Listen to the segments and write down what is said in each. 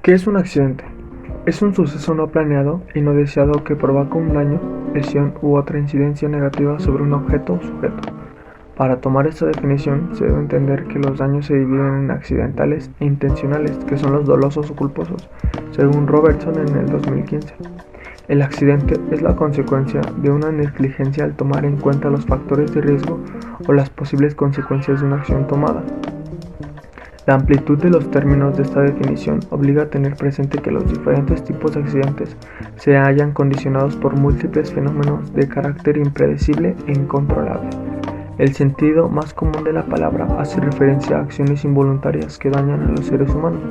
¿Qué es un accidente? Es un suceso no planeado y no deseado que provoca un daño, lesión u otra incidencia negativa sobre un objeto o sujeto. Para tomar esta definición, se debe entender que los daños se dividen en accidentales e intencionales, que son los dolosos o culposos, según Robertson en el 2015. El accidente es la consecuencia de una negligencia al tomar en cuenta los factores de riesgo o las posibles consecuencias de una acción tomada. La amplitud de los términos de esta definición obliga a tener presente que los diferentes tipos de accidentes se hallan condicionados por múltiples fenómenos de carácter impredecible e incontrolable. El sentido más común de la palabra hace referencia a acciones involuntarias que dañan a los seres humanos.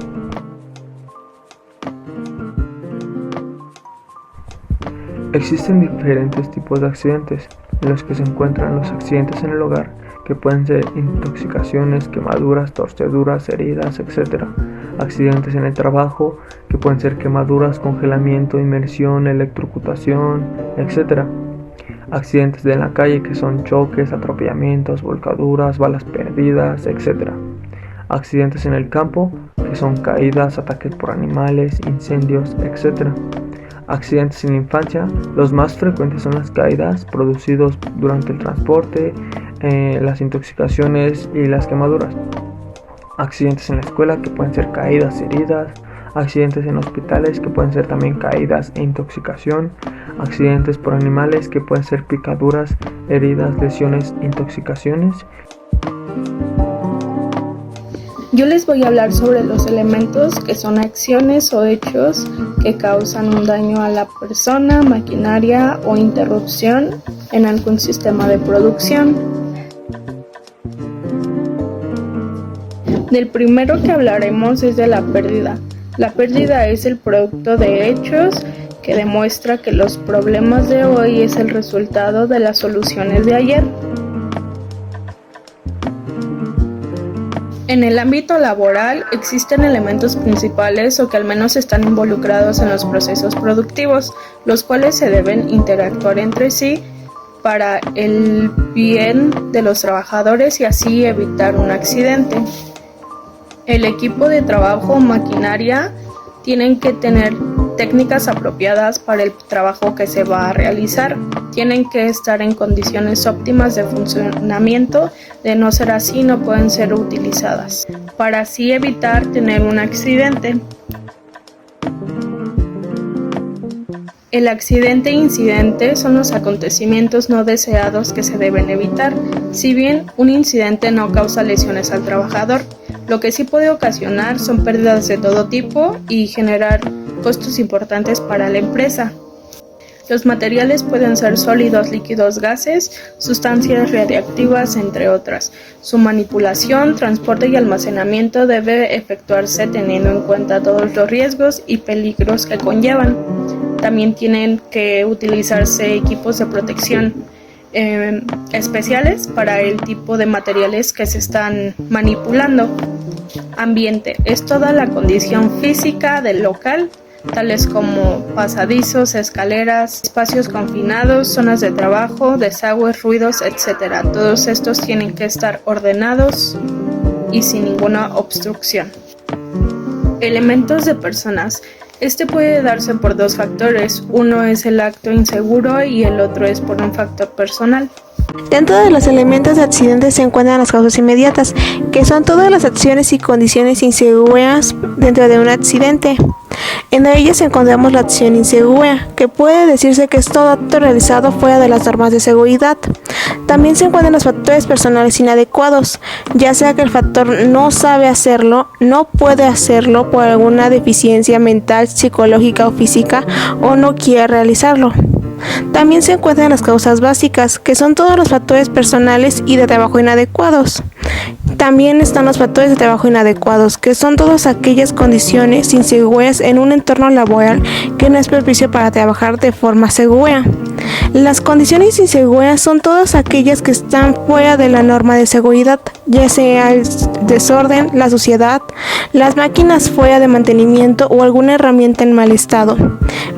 Existen diferentes tipos de accidentes, en los que se encuentran los accidentes en el hogar, que pueden ser intoxicaciones, quemaduras, torceduras, heridas, etc. Accidentes en el trabajo, que pueden ser quemaduras, congelamiento, inmersión, electrocutación, etc. Accidentes de la calle, que son choques, atropellamientos, volcaduras, balas perdidas, etc. Accidentes en el campo, que son caídas, ataques por animales, incendios, etc. Accidentes en la infancia, los más frecuentes son las caídas producidos durante el transporte, las intoxicaciones y las quemaduras. Accidentes en la escuela, que pueden ser caídas, heridas. Accidentes en hospitales, que pueden ser también caídas e intoxicación. Accidentes por animales, que pueden ser picaduras, heridas, lesiones, intoxicaciones. Yo les voy a hablar sobre los elementos que son acciones o hechos que causan un daño a la persona, maquinaria o interrupción en algún sistema de producción. Del primero que hablaremos es de la pérdida. La pérdida es el producto de hechos que demuestra que los problemas de hoy es el resultado de las soluciones de ayer. En el ámbito laboral existen elementos principales o que al menos están involucrados en los procesos productivos, los cuales se deben interactuar entre sí para el bien de los trabajadores y así evitar un accidente. El equipo de trabajo o maquinaria tienen que tener técnicas apropiadas para el trabajo que se va a realizar. Tienen que estar en condiciones óptimas de funcionamiento, de no ser así no pueden ser utilizadas, para así evitar tener un accidente. El accidente e incidente son los acontecimientos no deseados que se deben evitar. Si bien un incidente no causa lesiones al trabajador, lo que sí puede ocasionar son pérdidas de todo tipo y generar costos importantes para la empresa. Los materiales pueden ser sólidos, líquidos, gases, sustancias radiactivas, entre otras. Su manipulación, transporte y almacenamiento debe efectuarse teniendo en cuenta todos los riesgos y peligros que conllevan. También tienen que utilizarse equipos de protección especiales para el tipo de materiales que se están manipulando. Ambiente es toda la condición física del local, tales como pasadizos, escaleras, espacios confinados, zonas de trabajo, desagües, ruidos, etc. Todos estos tienen que estar ordenados y sin ninguna obstrucción. Elementos de personas. Este puede darse por dos factores, uno es el acto inseguro y el otro es por un factor personal. Dentro de los elementos de accidentes se encuentran las causas inmediatas, que son todas las acciones y condiciones inseguras dentro de un accidente. En ellas encontramos la acción insegura, que puede decirse que es todo acto realizado fuera de las normas de seguridad. También se encuentran los factores personales inadecuados, ya sea que el factor no sabe hacerlo, no puede hacerlo por alguna deficiencia mental, psicológica o física, o no quiere realizarlo. También se encuentran las causas básicas, que son todos los factores personales y de trabajo inadecuados. También están los factores de trabajo inadecuados, que son todas aquellas condiciones inseguras en un entorno laboral que no es propicio para trabajar de forma segura. Las condiciones inseguras son todas aquellas que están fuera de la norma de seguridad, ya sea el desorden, la suciedad, las máquinas fuera de mantenimiento o alguna herramienta en mal estado,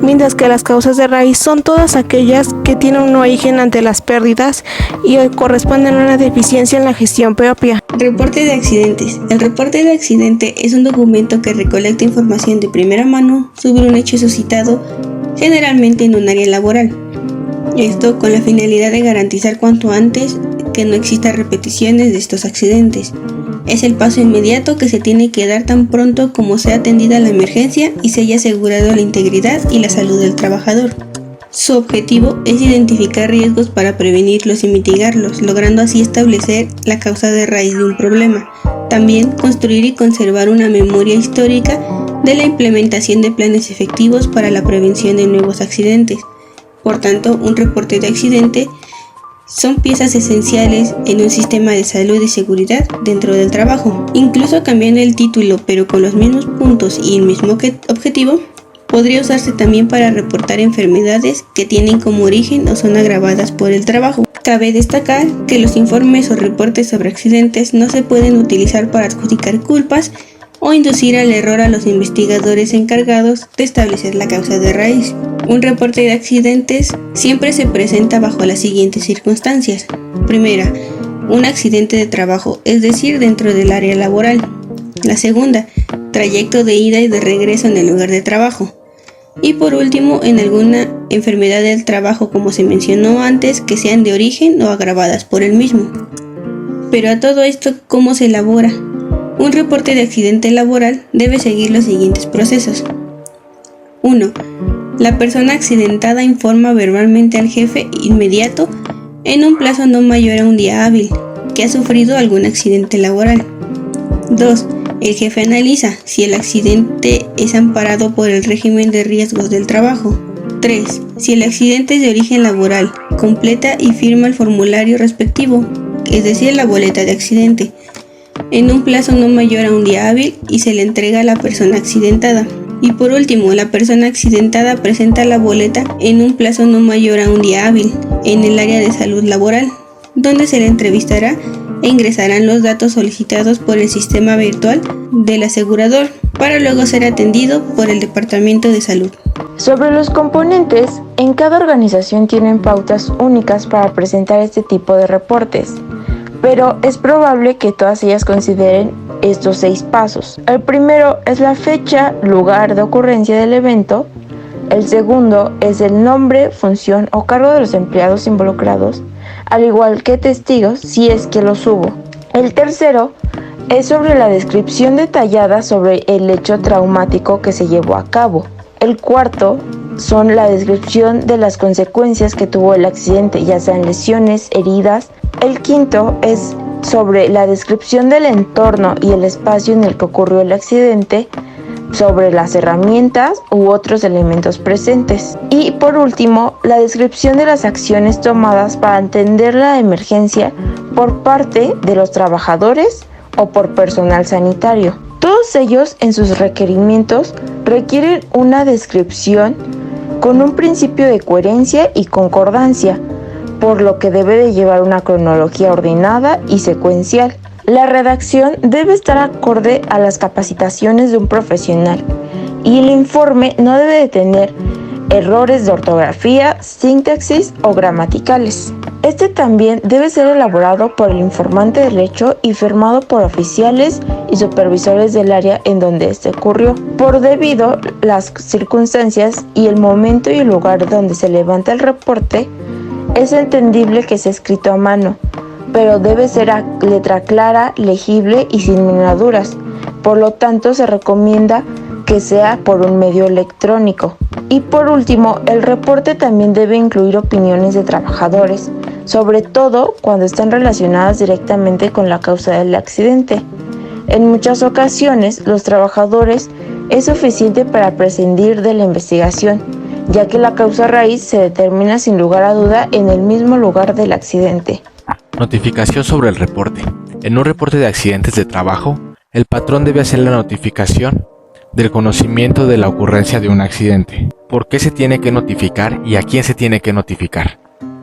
mientras que las causas de raíz son todas aquellas que tienen un origen ante las pérdidas y corresponden a una deficiencia en la gestión propia. Reporte de accidentes. El reporte de accidente es un documento que recolecta información de primera mano sobre un hecho suscitado generalmente en un área laboral. Esto con la finalidad de garantizar cuanto antes que no exista repeticiones de estos accidentes. Es el paso inmediato que se tiene que dar tan pronto como sea atendida la emergencia y se haya asegurado la integridad y la salud del trabajador. Su objetivo es identificar riesgos para prevenirlos y mitigarlos, logrando así establecer la causa de raíz de un problema. También construir y conservar una memoria histórica de la implementación de planes efectivos para la prevención de nuevos accidentes. Por tanto, un reporte de accidente son piezas esenciales en un sistema de salud y seguridad dentro del trabajo. Incluso cambiando el título, pero con los mismos puntos y el mismo objetivo, podría usarse también para reportar enfermedades que tienen como origen o son agravadas por el trabajo. Cabe destacar que los informes o reportes sobre accidentes no se pueden utilizar para adjudicar culpas o inducir al error a los investigadores encargados de establecer la causa de raíz. Un reporte de accidentes siempre se presenta bajo las siguientes circunstancias. Primera, un accidente de trabajo, es decir, dentro del área laboral. La segunda, trayecto de ida y de regreso en el lugar de trabajo. Y por último, en alguna enfermedad del trabajo, como se mencionó antes, que sean de origen o agravadas por el mismo. Pero a todo esto, ¿cómo se elabora? Un reporte de accidente laboral debe seguir los siguientes procesos. 1. La persona accidentada informa verbalmente al jefe inmediato en un plazo no mayor a un día hábil que ha sufrido algún accidente laboral. 2. El jefe analiza si el accidente es amparado por el régimen de riesgos del trabajo. 3. Si el accidente es de origen laboral, completa y firma el formulario respectivo, es decir, la boleta de accidente, en un plazo no mayor a un día hábil y se le entrega a la persona accidentada. Y por último, la persona accidentada presenta la boleta en un plazo no mayor a un día hábil en el área de salud laboral, donde se le entrevistará e ingresarán los datos solicitados por el sistema virtual del asegurador para luego ser atendido por el Departamento de Salud. Sobre los componentes, en cada organización tienen pautas únicas para presentar este tipo de reportes, pero es probable que todas ellas consideren estos 6 pasos. El primero es la fecha, lugar de ocurrencia del evento. El segundo es el nombre, función o cargo de los empleados involucrados, al igual que testigos si es que los hubo. El tercero es sobre la descripción detallada sobre el hecho traumático que se llevó a cabo. El cuarto son la descripción de las consecuencias que tuvo el accidente, ya sean lesiones, heridas. El quinto es sobre la descripción del entorno y el espacio en el que ocurrió el accidente, sobre las herramientas u otros elementos presentes. Y por último, la descripción de las acciones tomadas para atender la emergencia por parte de los trabajadores o por personal sanitario. Todos ellos en sus requerimientos requieren una descripción con un principio de coherencia y concordancia, por lo que debe de llevar una cronología ordenada y secuencial. La redacción debe estar acorde a las capacitaciones de un profesional y el informe no debe de tener errores de ortografía, sintaxis o gramaticales. Este también debe ser elaborado por el informante del hecho y firmado por oficiales y supervisores del área en donde este ocurrió. Por debido las circunstancias y el momento y el lugar donde se levanta el reporte, es entendible que sea escrito a mano, pero debe ser a letra clara, legible y sin minaduras. Por lo tanto, se recomienda que sea por un medio electrónico. Y por último, el reporte también debe incluir opiniones de trabajadores, sobre todo cuando están relacionadas directamente con la causa del accidente. En muchas ocasiones, los trabajadores es suficiente para prescindir de la investigación, ya que la causa raíz se determina sin lugar a duda en el mismo lugar del accidente. Notificación sobre el reporte. En un reporte de accidentes de trabajo, el patrón debe hacer la notificación del conocimiento de la ocurrencia de un accidente. ¿Por qué se tiene que notificar y a quién se tiene que notificar?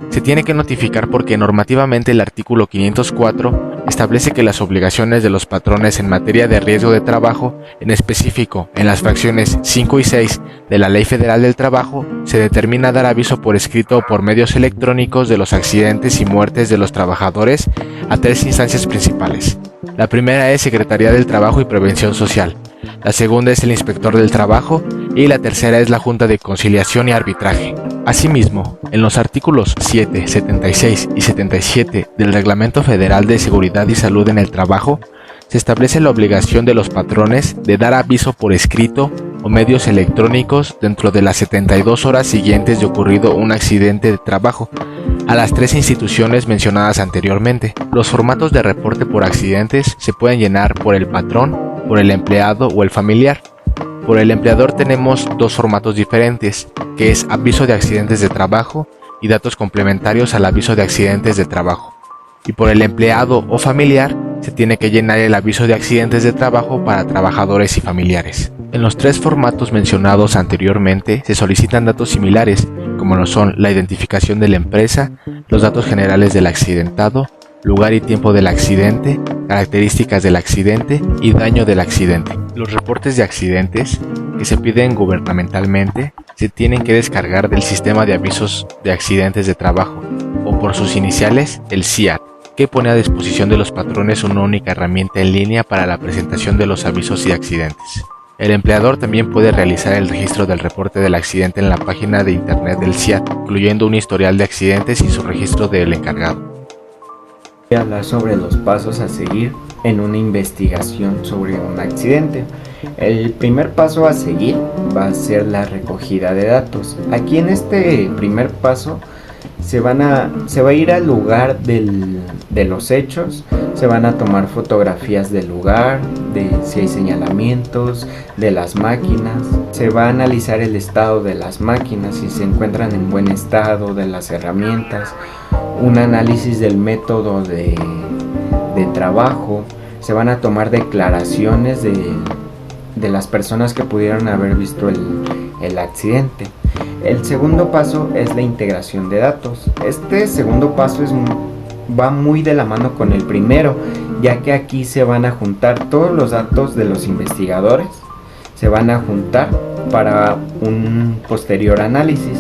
Se tiene que notificar porque normativamente el artículo 504 establece que las obligaciones de los patrones en materia de riesgo de trabajo, en específico en las fracciones 5 y 6 de la Ley Federal del Trabajo, se determina dar aviso por escrito o por medios electrónicos de los accidentes y muertes de los trabajadores a 3 instancias principales. La primera es Secretaría del Trabajo y Prevención Social, la segunda es el Inspector del Trabajo y la tercera es la Junta de Conciliación y Arbitraje. Asimismo, en los artículos 7, 76 y 77 del Reglamento Federal de Seguridad y Salud en el Trabajo, se establece la obligación de los patrones de dar aviso por escrito o medios electrónicos dentro de las 72 horas siguientes de ocurrido un accidente de trabajo a las 3 instituciones mencionadas anteriormente. Los formatos de reporte por accidentes se pueden llenar por el patrón, por el empleado o el familiar. Por el empleador tenemos 2 formatos diferentes, que es aviso de accidentes de trabajo y datos complementarios al aviso de accidentes de trabajo. Y por el empleado o familiar se tiene que llenar el aviso de accidentes de trabajo para trabajadores y familiares. En los 3 formatos mencionados anteriormente se solicitan datos similares, como lo son la identificación de la empresa, los datos generales del accidentado, lugar y tiempo del accidente, características del accidente y daño del accidente. Los reportes de accidentes que se piden gubernamentalmente se tienen que descargar del sistema de avisos de accidentes de trabajo, o por sus iniciales, el SIAT, que pone a disposición de los patrones una única herramienta en línea para la presentación de los avisos y accidentes. El empleador también puede realizar el registro del reporte del accidente en la página de internet del SIAT, incluyendo un historial de accidentes y su registro del encargado. Voy a hablar sobre los pasos a seguir en una investigación sobre un accidente. El primer paso a seguir va a ser la recogida de datos. Aquí en este primer paso se va a ir al lugar de los hechos, se van a tomar fotografías del lugar, de si hay señalamientos, de las máquinas, se va a analizar el estado de las máquinas, si se encuentran en buen estado, de las herramientas, un análisis del método de trabajo, se van a tomar declaraciones de las personas que pudieron haber visto el accidente. El segundo paso es la integración de datos. Este segundo paso va muy de la mano con el primero, ya que aquí se van a juntar todos los datos de los investigadores, se van a juntar para un posterior análisis.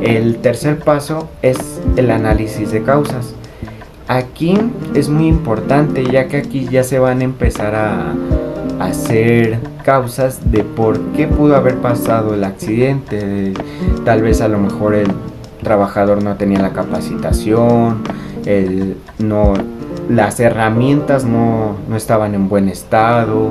El tercer paso es el análisis de causas. Aquí es muy importante, ya que aquí ya se van a empezar a hacer causas de por qué pudo haber pasado el accidente. Tal vez a lo mejor el trabajador no tenía la capacitación, las herramientas no estaban en buen estado,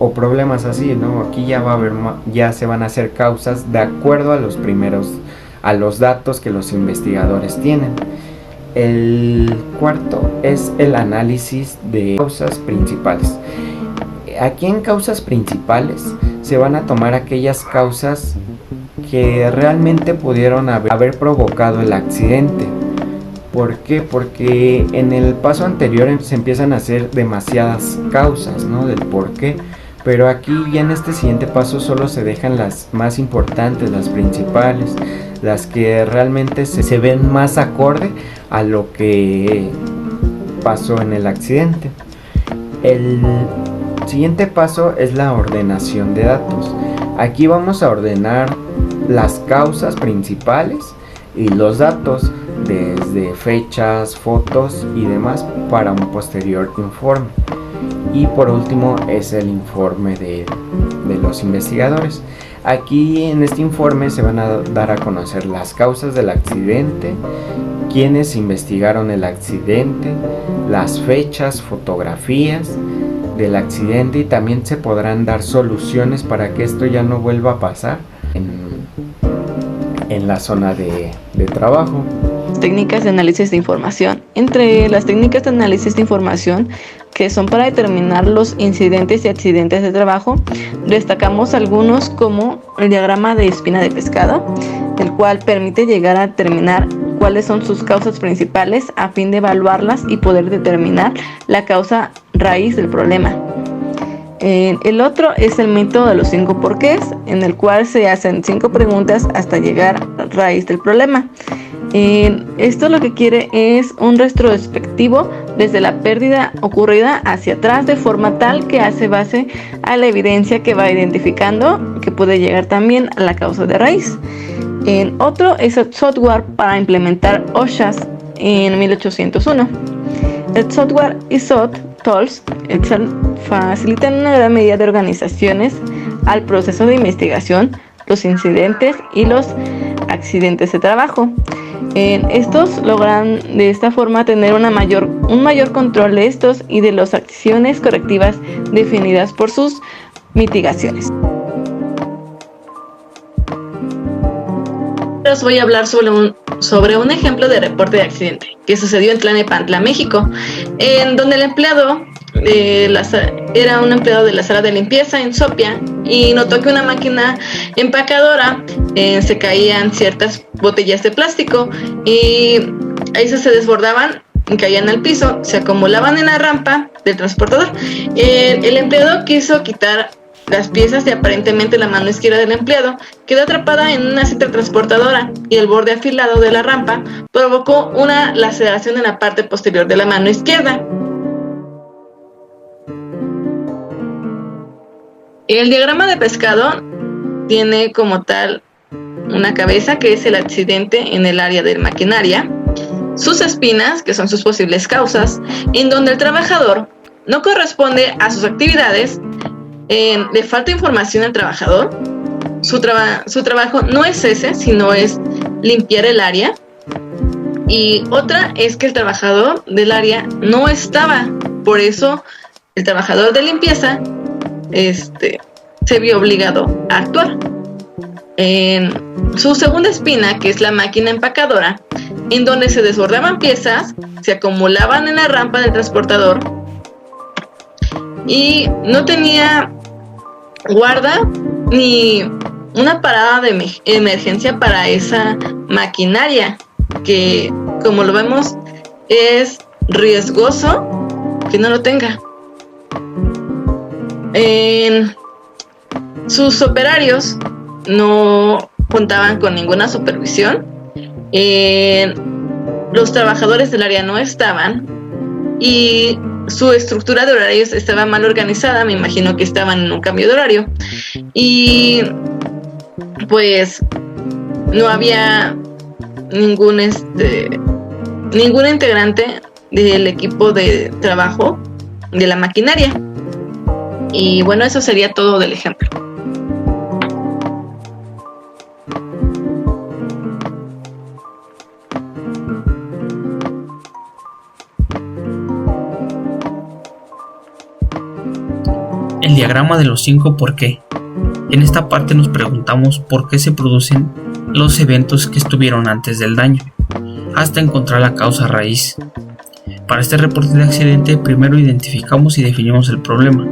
o problemas así, ¿no? Aquí ya se van a hacer causas de acuerdo a los datos que los investigadores tienen. El cuarto es el análisis de causas principales. Aquí en causas principales se van a tomar aquellas causas que realmente pudieron haber provocado el accidente. ¿Por qué? Porque en el paso anterior se empiezan a hacer demasiadas causas, ¿no? Del por qué. Pero aquí ya en este siguiente paso solo se dejan las más importantes, las principales, las que realmente se ven más acorde a lo que pasó en el accidente. El siguiente paso es la ordenación de datos. Aquí vamos a ordenar las causas principales y los datos desde fechas, fotos y demás para un posterior informe. Y por último es el informe de los investigadores. Aquí en este informe se van a dar a conocer las causas del accidente, quienes investigaron el accidente, las fechas, fotografías del accidente, y también se podrán dar soluciones para que esto ya no vuelva a pasar en la zona de trabajo. Técnicas de análisis de información. Entre las técnicas de análisis de información que son para determinar los incidentes y accidentes de trabajo, destacamos algunos como el diagrama de espina de pescado, el cual permite llegar a determinar cuáles son sus causas principales a fin de evaluarlas y poder determinar la causa raíz del problema. El otro es el método de los 5 porqués, en el cual se hacen 5 preguntas hasta llegar a la raíz del problema. Esto lo que quiere es un retrospectivo desde la pérdida ocurrida hacia atrás, de forma tal que hace base a la evidencia que va identificando, que puede llegar también a la causa de raíz. Otro es el software para implementar OSHAs en 1801. El software y tools facilitan una gran medida de organizaciones al proceso de investigación, los incidentes y los accidentes de trabajo. Estos logran de esta forma tener un mayor control de estos y de las acciones correctivas definidas por sus mitigaciones. Os voy a hablar sobre un ejemplo de reporte de accidente que sucedió en Tlalnepantla, México, en donde el empleado era un empleado de la sala de limpieza en Sopia y notó que una máquina empacadora se caían ciertas botellas de plástico y ahí se desbordaban y caían al piso, se acumulaban en la rampa del transportador. El empleado quiso quitar las piezas y aparentemente la mano izquierda del empleado quedó atrapada en una cinta transportadora y el borde afilado de la rampa provocó una laceración en la parte posterior de la mano izquierda. El diagrama de pescado tiene como tal una cabeza, que es el accidente en el área de maquinaria, sus espinas, que son sus posibles causas, en donde el trabajador no corresponde a sus actividades, le falta información al trabajador, su trabajo no es ese, sino es limpiar el área, y otra es que el trabajador del área no estaba, por eso el trabajador de limpieza se vio obligado a actuar. Su segunda espina, que es la máquina empacadora, en donde se desbordaban piezas, se acumulaban en la rampa del transportador y no tenía guarda ni una parada de emergencia para esa maquinaria, que como lo vemos es riesgoso que no lo tenga. Sus operarios no contaban con ninguna supervisión, los trabajadores del área no estaban y su estructura de horarios estaba mal organizada. Me imagino que estaban en un cambio de horario y pues no había ningún integrante del equipo de trabajo de la maquinaria. Y bueno, eso sería todo del ejemplo. El diagrama de los 5 por qué. En esta parte nos preguntamos por qué se producen los eventos que estuvieron antes del daño, hasta encontrar la causa raíz. Para este reporte de accidente, primero identificamos y definimos el problema.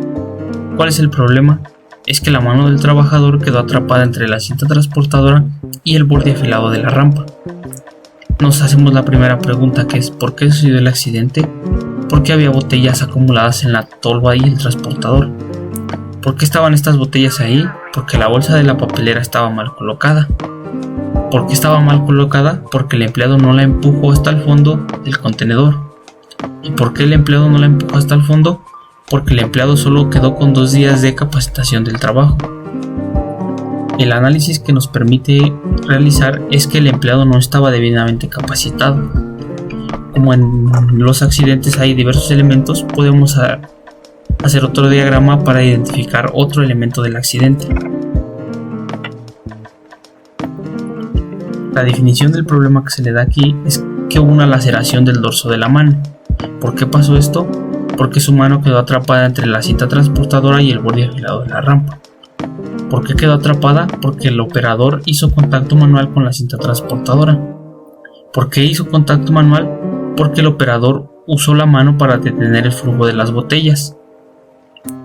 ¿Cuál es el problema? Es que la mano del trabajador quedó atrapada entre la cinta transportadora y el borde afilado de la rampa. Nos hacemos la primera pregunta, que es ¿por qué sucedió el accidente? ¿Por qué había botellas acumuladas en la tolva y el transportador? ¿Por qué estaban estas botellas ahí? Porque la bolsa de la papelera estaba mal colocada. ¿Por qué estaba mal colocada? Porque el empleado no la empujó hasta el fondo del contenedor. ¿Y por qué el empleado no la empujó hasta el fondo? Porque el empleado solo quedó con 2 días de capacitación del trabajo. El análisis que nos permite realizar es que el empleado no estaba debidamente capacitado. Como en los accidentes hay diversos elementos, podemos hacer otro diagrama para identificar otro elemento del accidente. La definición del problema que se le da aquí es que hubo una laceración del dorso de la mano. ¿Por qué pasó esto? Porque su mano quedó atrapada entre la cinta transportadora y el borde afilado de la rampa. ¿Por qué quedó atrapada? Porque el operador hizo contacto manual con la cinta transportadora. ¿Por qué hizo contacto manual? Porque el operador usó la mano para detener el flujo de las botellas.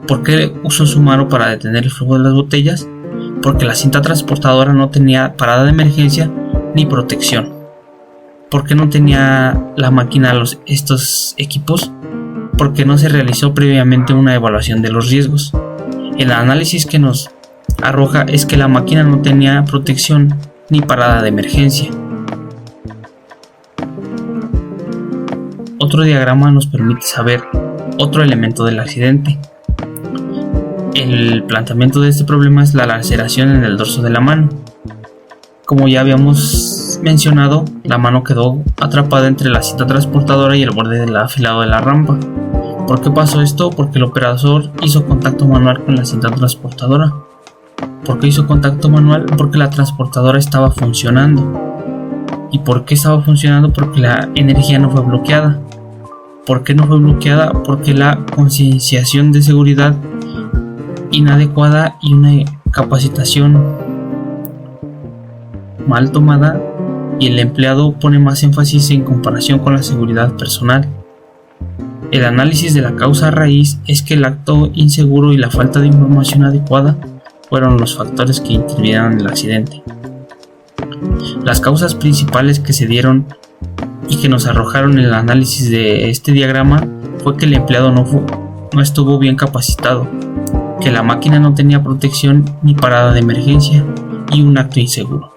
¿Por qué usó su mano para detener el flujo de las botellas? Porque la cinta transportadora no tenía parada de emergencia ni protección. ¿Por qué no tenía la máquina estos equipos? Porque no se realizó previamente una evaluación de los riesgos. El análisis que nos arroja es que la máquina no tenía protección ni parada de emergencia. Otro diagrama nos permite saber otro elemento del accidente. El planteamiento de este problema es la laceración en el dorso de la mano. Como ya habíamos mencionado, la mano quedó atrapada entre la cinta transportadora y el borde del afilado de la rampa. ¿Por qué pasó esto? Porque el operador hizo contacto manual con la cinta transportadora. ¿Por qué hizo contacto manual? Porque la transportadora estaba funcionando. ¿Y por qué estaba funcionando? Porque la energía no fue bloqueada. ¿Por qué no fue bloqueada? Porque la concienciación de seguridad inadecuada y una capacitación mal tomada, y el empleado pone más énfasis en comparación con la seguridad personal. El análisis de la causa raíz es que el acto inseguro y la falta de información adecuada fueron los factores que intervinieron en el accidente. Las causas principales que se dieron y que nos arrojaron el análisis de este diagrama fue que el empleado no estuvo bien capacitado, que la máquina no tenía protección ni parada de emergencia y un acto inseguro.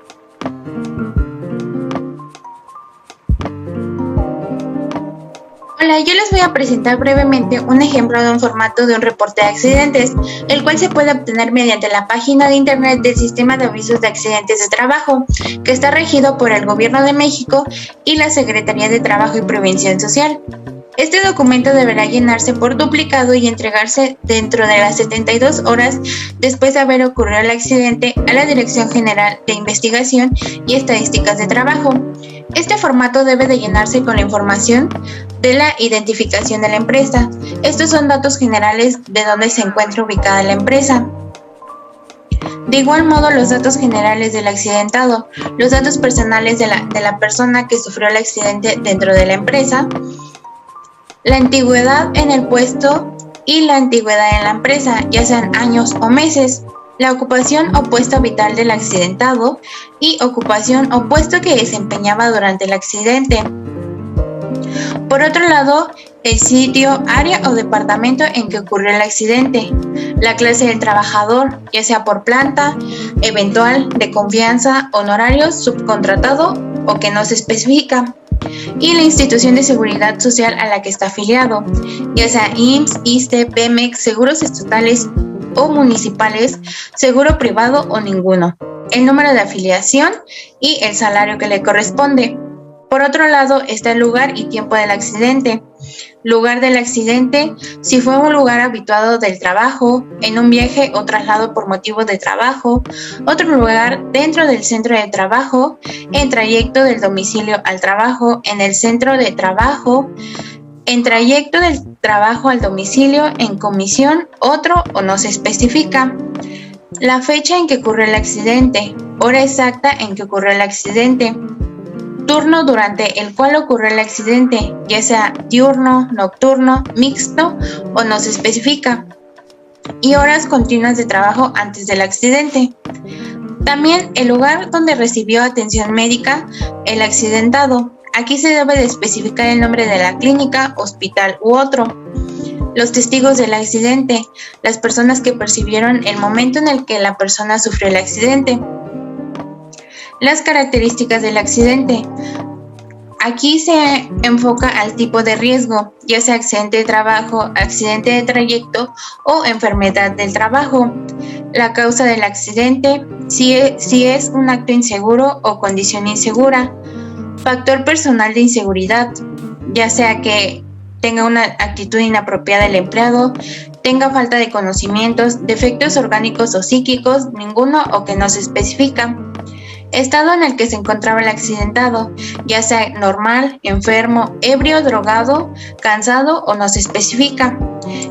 Hola, yo les voy a presentar brevemente un ejemplo de un formato de un reporte de accidentes, el cual se puede obtener mediante la página de internet del Sistema de Avisos de Accidentes de Trabajo, que está regido por el Gobierno de México y la Secretaría de Trabajo y Previsión Social. Este documento deberá llenarse por duplicado y entregarse dentro de las 72 horas después de haber ocurrido el accidente a la Dirección General de Investigación y Estadísticas de Trabajo. Este formato debe de llenarse con la información de la identificación de la empresa. Estos son datos generales de dónde se encuentra ubicada la empresa. De igual modo, los datos generales del accidentado, los datos personales de la persona que sufrió el accidente dentro de la empresa, la antigüedad en el puesto y la antigüedad en la empresa, ya sean años o meses, la ocupación o puesto vital del accidentado y ocupación o puesto que desempeñaba durante el accidente. Por otro lado, el sitio, área o departamento en que ocurrió el accidente, la clase del trabajador, ya sea por planta, eventual, de confianza, honorario, subcontratado o que no se especifica, y la institución de seguridad social a la que está afiliado, ya sea IMSS, ISSSTE, Pemex, seguros estatales o municipales, seguro privado o ninguno, el número de afiliación y el salario que le corresponde. Por otro lado está el lugar y tiempo del accidente. Lugar del accidente, si fue un lugar habituado del trabajo, en un viaje o traslado por motivo de trabajo. Otro lugar dentro del centro de trabajo, en trayecto del domicilio al trabajo, en el centro de trabajo, en trayecto del trabajo al domicilio, en comisión, otro o no se especifica. La fecha en que ocurrió el accidente, hora exacta en que ocurrió el accidente. Turno durante el cual ocurrió el accidente, ya sea diurno, nocturno, mixto o no se especifica. Y horas continuas de trabajo antes del accidente. También el lugar donde recibió atención médica el accidentado. Aquí se debe de especificar el nombre de la clínica, hospital u otro. Los testigos del accidente, las personas que percibieron el momento en el que la persona sufrió el accidente. Las características del accidente. Aquí se enfoca al tipo de riesgo, ya sea accidente de trabajo, accidente de trayecto o enfermedad del trabajo. La causa del accidente, si es un acto inseguro o condición insegura. Factor personal de inseguridad, ya sea que tenga una actitud inapropiada el empleado, tenga falta de conocimientos, defectos orgánicos o psíquicos, ninguno o que no se especifica. Estado en el que se encontraba el accidentado, ya sea normal, enfermo, ebrio, drogado, cansado o no se especifica.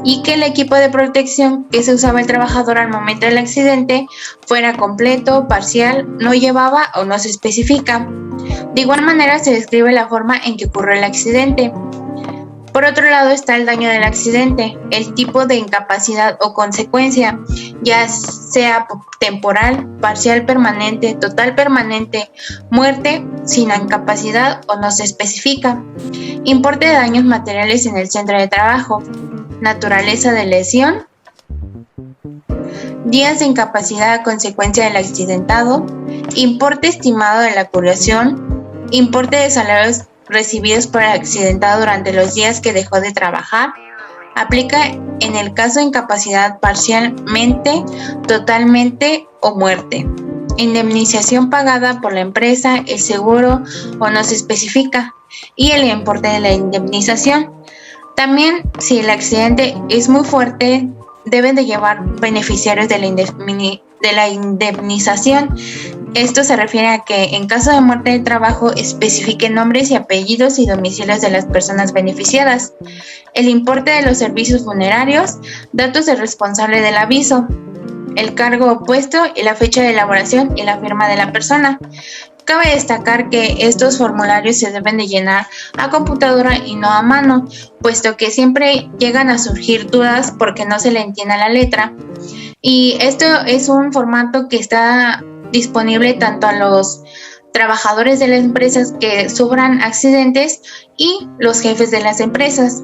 Y que el equipo de protección que se usaba el trabajador al momento del accidente fuera completo, parcial, no llevaba o no se especifica. De igual manera se describe la forma en que ocurrió el accidente. Por otro lado está el daño del accidente, el tipo de incapacidad o consecuencia, ya sea temporal, parcial permanente, total permanente, muerte, sin incapacidad o no se especifica. Importe de daños materiales en el centro de trabajo, naturaleza de lesión, días de incapacidad a consecuencia del accidentado, importe estimado de la curación, importe de salarios recibidos por el accidentado durante los días que dejó de trabajar. Aplica en el caso de incapacidad parcialmente, totalmente o muerte. Indemnización pagada por la empresa, el seguro o no se especifica, y el importe de la indemnización. También, si el accidente es muy fuerte, deben de llevar beneficiarios de la indemnización. Esto se refiere a que en caso de muerte de trabajo especifiquen nombres y apellidos y domicilios de las personas beneficiadas, el importe de los servicios funerarios, datos del responsable del aviso, el cargo opuesto y la fecha de elaboración y la firma de la persona. Cabe destacar que estos formularios se deben de llenar a computadora y no a mano, puesto que siempre llegan a surgir dudas porque no se le entiende la letra. Y esto es un formato que está disponible tanto a los trabajadores de las empresas que sufran accidentes y los jefes de las empresas.